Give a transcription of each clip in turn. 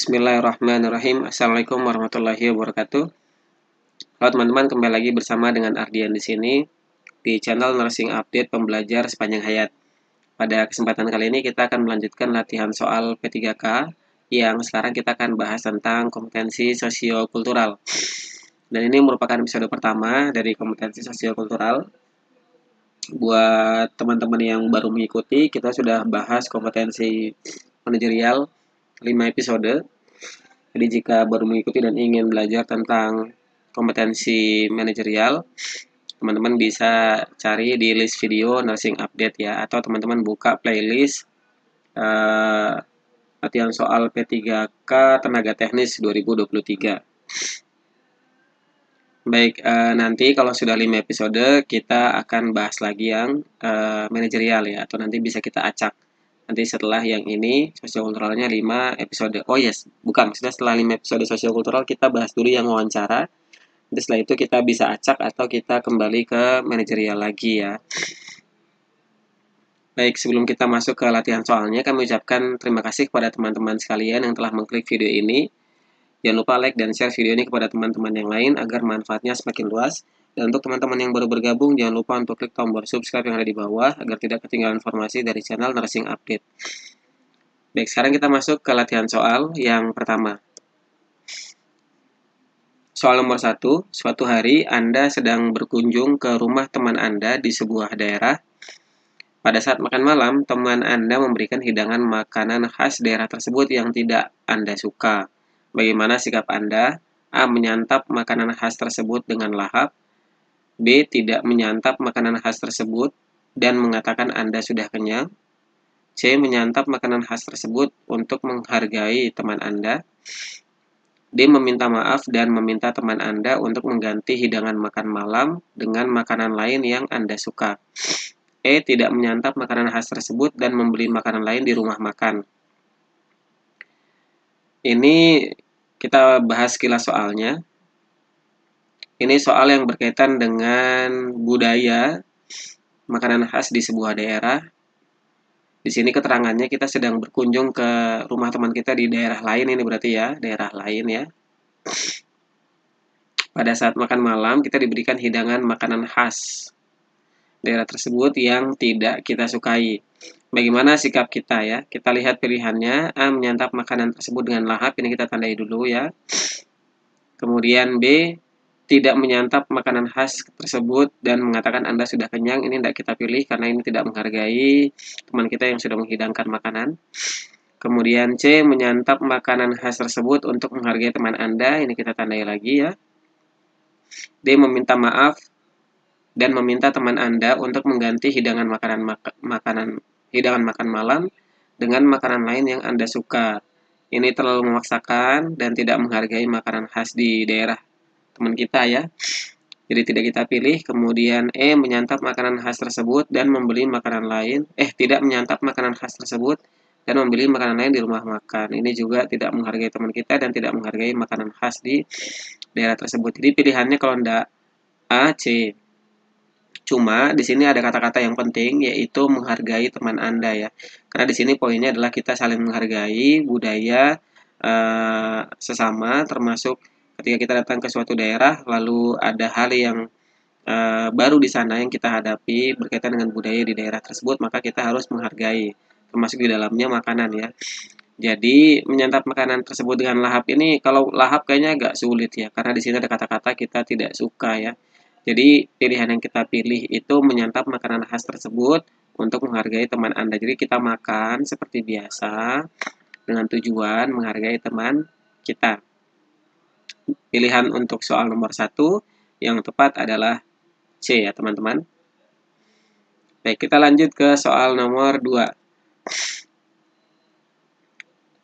Bismillahirrahmanirrahim. Assalamualaikum warahmatullahi wabarakatuh. Halo teman-teman, kembali lagi bersama dengan Ardian di sini di channel Nursing Update Pembelajar Sepanjang Hayat. Pada kesempatan kali ini kita akan melanjutkan latihan soal P3K yang sekarang kita akan bahas tentang kompetensi sosiokultural. Dan ini merupakan episode pertama dari kompetensi sosiokultural. Buat teman-teman yang baru mengikuti, kita sudah bahas kompetensi manajerial 5 episode. Jadi jika baru mengikuti dan ingin belajar tentang kompetensi manajerial, teman-teman bisa cari di list video Nursing Update ya, atau teman-teman buka playlist latihan soal P3K Tenaga Teknis 2023. Baik, nanti kalau sudah 5 episode kita akan bahas lagi yang manajerial ya, atau nanti bisa kita acak. Nanti setelah yang ini sosiokulturalnya 5 episode. Oh yes, bukan, maksudnya setelah 5 episode sosiokultural kita bahas dulu yang wawancara. Nanti setelah itu kita bisa acak atau kita kembali ke manajerial lagi ya. Baik, sebelum kita masuk ke latihan soalnya, kami ucapkan terima kasih kepada teman-teman sekalian yang telah mengklik video ini. Jangan lupa like dan share video ini kepada teman-teman yang lain agar manfaatnya semakin luas. Dan untuk teman-teman yang baru bergabung, jangan lupa untuk klik tombol subscribe yang ada di bawah agar tidak ketinggalan informasi dari channel Nursing Update. Baik, sekarang kita masuk ke latihan soal yang pertama. Soal nomor 1, suatu hari Anda sedang berkunjung ke rumah teman Anda di sebuah daerah. Pada saat makan malam, teman Anda memberikan hidangan makanan khas daerah tersebut yang tidak Anda suka. Bagaimana sikap Anda? A. Menyantap makanan khas tersebut dengan lahap. B. Tidak menyantap makanan khas tersebut dan mengatakan Anda sudah kenyang. C. Menyantap makanan khas tersebut untuk menghargai teman Anda. D. Meminta maaf dan meminta teman Anda untuk mengganti hidangan makan malam dengan makanan lain yang Anda suka. E. Tidak menyantap makanan khas tersebut dan membeli makanan lain di rumah makan. Ini kita bahas sekilas soalnya. Ini soal yang berkaitan dengan budaya makanan khas di sebuah daerah. Di sini keterangannya kita sedang berkunjung ke rumah teman kita di daerah lain, ini berarti ya, daerah lain ya. Pada saat makan malam kita diberikan hidangan makanan khas daerah tersebut yang tidak kita sukai. Bagaimana sikap kita ya? Kita lihat pilihannya. A. Menyantap makanan tersebut dengan lahap, ini kita tandai dulu ya. Kemudian B. Tidak menyantap makanan khas tersebut dan mengatakan Anda sudah kenyang, ini tidak kita pilih karena ini tidak menghargai teman kita yang sudah menghidangkan makanan. Kemudian C. Menyantap makanan khas tersebut untuk menghargai teman Anda, ini kita tandai lagi ya. D. Meminta maaf dan meminta teman Anda untuk mengganti hidangan makan malam dengan makanan lain yang Anda suka. Ini terlalu memaksakan dan tidak menghargai makanan khas di daerah teman kita ya. Jadi tidak kita pilih. Kemudian E. Menyantap makanan khas tersebut dan membeli makanan lain. Tidak menyantap makanan khas tersebut dan membeli makanan lain di rumah makan. Ini juga tidak menghargai teman kita dan tidak menghargai makanan khas di daerah tersebut. Jadi pilihannya kalau tidak A, C. Cuma di sini ada kata-kata yang penting yaitu menghargai teman Anda ya. Karena di sini poinnya adalah kita saling menghargai budaya sesama, termasuk ketika kita datang ke suatu daerah lalu ada hal yang baru di sana yang kita hadapi berkaitan dengan budaya di daerah tersebut, maka kita harus menghargai, termasuk di dalamnya makanan ya. Jadi menyantap makanan tersebut dengan lahap ini, kalau lahap kayaknya agak sulit ya, karena di sini ada kata-kata kita tidak suka ya. Jadi pilihan yang kita pilih itu menyantap makanan khas tersebut untuk menghargai teman Anda. Jadi kita makan seperti biasa dengan tujuan menghargai teman kita. Pilihan untuk soal nomor 1 yang tepat adalah C ya teman-teman. Baik, kita lanjut ke soal nomor 2.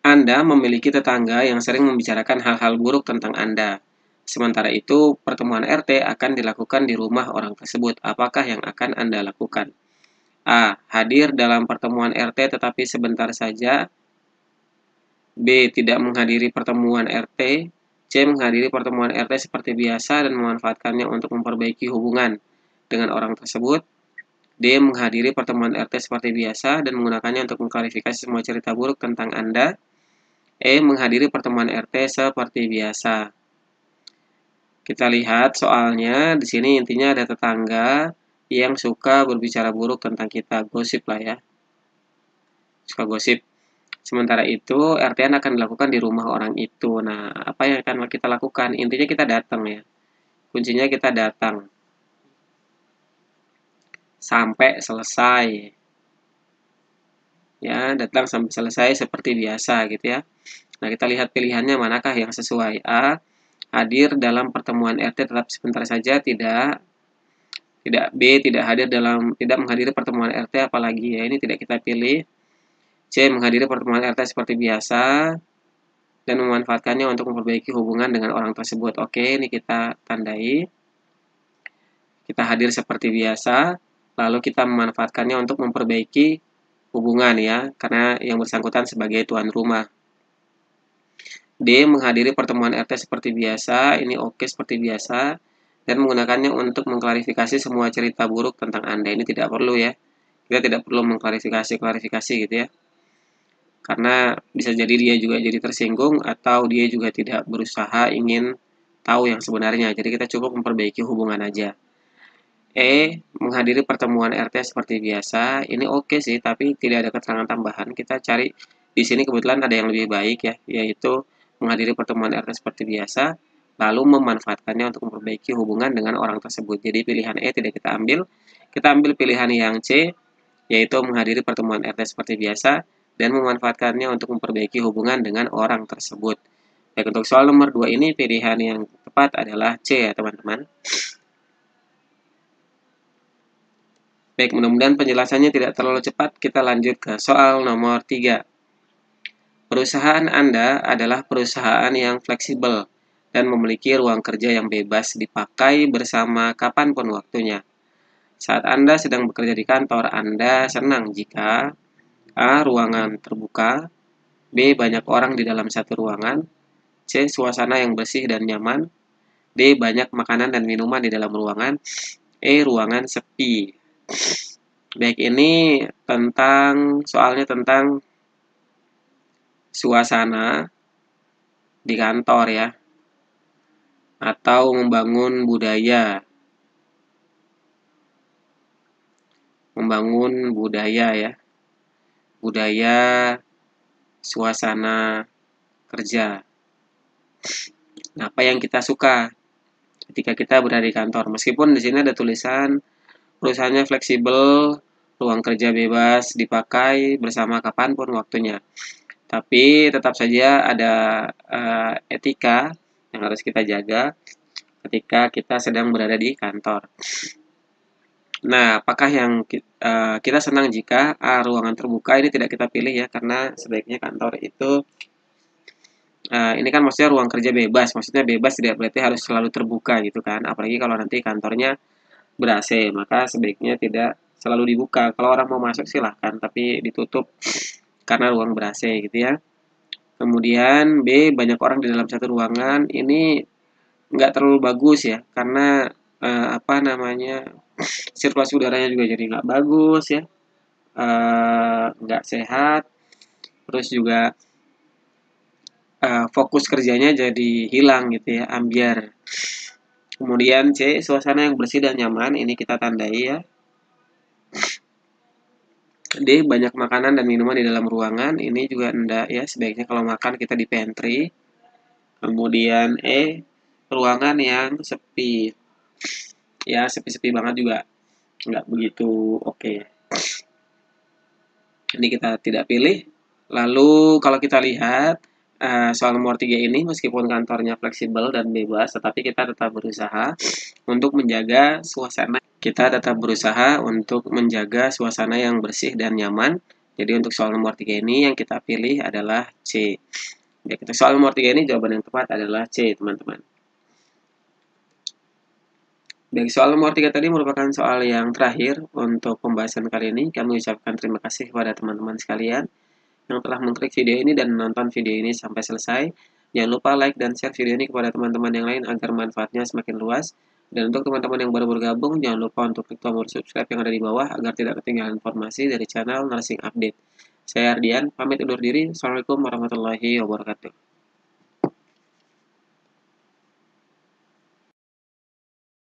Anda memiliki tetangga yang sering membicarakan hal-hal buruk tentang Anda. Sementara itu, pertemuan RT akan dilakukan di rumah orang tersebut. Apakah yang akan Anda lakukan? A. Hadir dalam pertemuan RT tetapi sebentar saja. B. Tidak menghadiri pertemuan RT. C. Menghadiri pertemuan RT seperti biasa dan memanfaatkannya untuk memperbaiki hubungan dengan orang tersebut. D. Menghadiri pertemuan RT seperti biasa dan menggunakannya untuk mengklarifikasi semua cerita buruk tentang Anda. Menghadiri pertemuan RT seperti biasa. Kita lihat soalnya di sini intinya ada tetangga yang suka berbicara buruk tentang kita, gosip lah ya. Suka gosip. Sementara itu, RT-an akan dilakukan di rumah orang itu. Nah, apa yang akan kita lakukan? Intinya kita datang ya. Kuncinya kita datang sampai selesai. Ya, datang sampai selesai seperti biasa gitu ya. Nah, kita lihat pilihannya manakah yang sesuai. A, hadir dalam pertemuan RT tetap sebentar saja, tidak. B, tidak menghadiri pertemuan RT apalagi ya, ini tidak kita pilih. C, menghadiri pertemuan RT seperti biasa dan memanfaatkannya untuk memperbaiki hubungan dengan orang tersebut. Oke, ini kita tandai. Kita hadir seperti biasa, lalu kita memanfaatkannya untuk memperbaiki hubungan ya, karena yang bersangkutan sebagai tuan rumah. D, menghadiri pertemuan RT seperti biasa, ini oke seperti biasa, dan menggunakannya untuk mengklarifikasi semua cerita buruk tentang Anda. Ini tidak perlu ya, kita tidak perlu mengklarifikasi gitu ya, karena bisa jadi dia juga jadi tersinggung, atau dia juga tidak berusaha ingin tahu yang sebenarnya, jadi kita cukup memperbaiki hubungan aja. Menghadiri pertemuan RT seperti biasa. Ini oke sih, tapi tidak ada keterangan tambahan. Kita cari di sini kebetulan ada yang lebih baik ya, yaitu menghadiri pertemuan RT seperti biasa, lalu memanfaatkannya untuk memperbaiki hubungan dengan orang tersebut. Jadi pilihan E tidak kita ambil. Kita ambil pilihan yang C, yaitu menghadiri pertemuan RT seperti biasa dan memanfaatkannya untuk memperbaiki hubungan dengan orang tersebut. Baik, untuk soal nomor 2 ini pilihan yang tepat adalah C ya teman-teman. Baik, mudah-mudahan penjelasannya tidak terlalu cepat. Kita lanjut ke soal nomor 3. Perusahaan Anda adalah perusahaan yang fleksibel dan memiliki ruang kerja yang bebas dipakai bersama kapanpun waktunya. Saat Anda sedang bekerja di kantor, Anda senang jika A. Ruangan terbuka, B. Banyak orang di dalam satu ruangan, C. Suasana yang bersih dan nyaman, D. Banyak makanan dan minuman di dalam ruangan, Ruangan sepi. Baik, ini soalnya tentang suasana di kantor ya, atau membangun budaya ya, budaya suasana kerja. Nah, apa yang kita suka ketika kita berada di kantor? Meskipun di sini ada tulisan perusahaannya fleksibel, ruang kerja bebas dipakai bersama kapanpun waktunya. Tapi tetap saja ada etika yang harus kita jaga ketika kita sedang berada di kantor. Nah, apakah yang kita senang jika ruangan terbuka? Ini tidak kita pilih ya, karena sebaiknya kantor itu ini kan maksudnya ruang kerja bebas. Maksudnya bebas tidak berarti harus selalu terbuka gitu kan. Apalagi kalau nanti kantornya ber-AC, maka sebaiknya tidak selalu dibuka. Kalau orang mau masuk silahkan, tapi ditutup karena ruang ber-AC gitu ya. Kemudian B, banyak orang di dalam satu ruangan. Ini nggak terlalu bagus ya, karena sirkulasi udaranya juga jadi nggak bagus ya, nggak sehat, terus juga fokus kerjanya jadi hilang gitu ya, ambiar. Kemudian C, suasana yang bersih dan nyaman, ini kita tandai ya. D, banyak makanan dan minuman di dalam ruangan, ini juga enggak ya, sebaiknya kalau makan kita di pantry. Kemudian ruangan yang sepi. Ya, sepi-sepi banget juga nggak begitu oke. Ini kita tidak pilih. Lalu kalau kita lihat soal nomor 3 ini, meskipun kantornya fleksibel dan bebas, tetapi kita tetap berusaha untuk menjaga suasana yang bersih dan nyaman. Jadi untuk soal nomor 3 ini yang kita pilih adalah C. Baik, untuk soal nomor 3 ini jawaban yang tepat adalah C, teman-teman. Baik, soal nomor 3 tadi merupakan soal yang terakhir untuk pembahasan kali ini. Kami ucapkan terima kasih kepada teman-teman sekalian yang telah mengklik video ini dan menonton video ini sampai selesai. Jangan lupa like dan share video ini kepada teman-teman yang lain agar manfaatnya semakin luas. Dan untuk teman-teman yang baru bergabung, jangan lupa untuk klik tombol subscribe yang ada di bawah agar tidak ketinggalan informasi dari channel Nursing Update. Saya Ardian, pamit undur diri. Assalamualaikum warahmatullahi wabarakatuh.